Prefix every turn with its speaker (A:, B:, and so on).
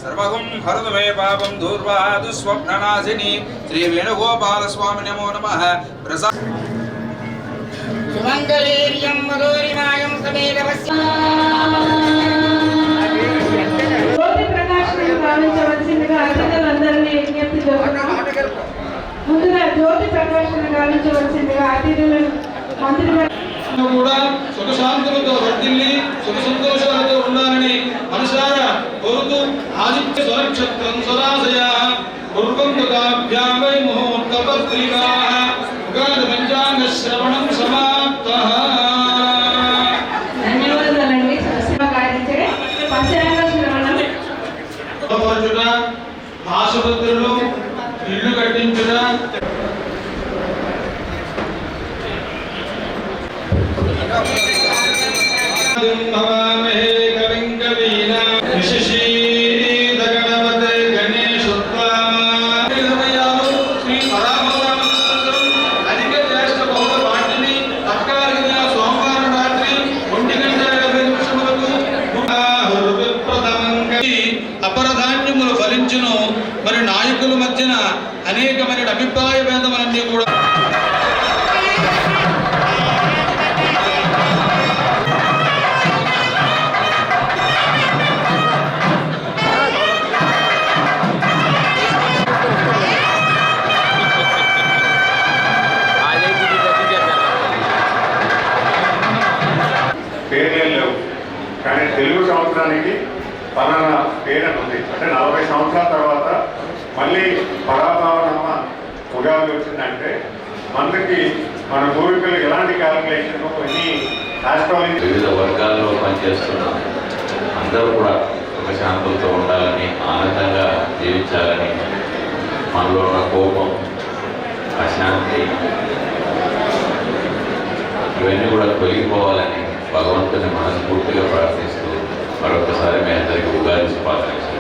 A: सर्वगुं हरतु मे पापं दूर्वादु स्वप्ननाशिनी श्री वेणुगोपाल स्वामी नमो नमः।
B: सुमंगलीर्यं मधुरिमायं समेतवस्य
C: జ్యోతి ప్రకాశం గావించవలసిందిగా అతిథులందరినీ విజ్ఞప్తి చేస్తున్నాం. ముందుగా జ్యోతి ప్రకాశం గావించవలసిందిగా అతిథులను మంత్రి
D: కూడా సుఖ శాంతులతో వర్ధిల్లి సుఖ సంతోషాలతో ఉండాలని మనసారా కోరుతూ ఆదిత్య స్వనక్షత్రం సదాశయ పూర్వంగాభ్యామై ముహూర్త పత్రికా ఉగాది పంచాంగ శ్రవణం సమాప్తః.
C: ధన్యవాదాలండి. సరస్వతి పంచాంగ శ్రవణం
D: ఆసుపత్రులు ఇల్లు కట్టించుట అపరధాన్యములు ఫలించును. మరి నాయకుల మధ్యన అనేకమైన అభిప్రాయ భేదములన్నీ కూడా
E: పేర్లేం లేవు, కానీ తెలుగు సంవత్సరానికి పలానా పేరు ఉంది. అంటే 40 సంవత్సరాల తర్వాత మళ్ళీ పరాభావనమ్మ ఉగాది వచ్చిందంటే మనకి మన పూర్వీకులు ఎలాంటి క్యాలిక్యులేషన్ కొన్ని ఆస్ట్రాలజీ
F: వివిధ వర్గాల్లో పనిచేస్తున్న అందరూ కూడా ఒక శాంతులతో ఉండాలని, ఆనందంగా జీవించాలని, మనలో ఉన్న కోపం, అశాంతి ఇవన్నీ కూడా తొలగిపోవాలని భగవంతుని మనస్ఫూర్తిగా ప్రార్థిస్తూ మరొకసారి మీ అందరికీ ఉగాది శుభాకాంక్షలు.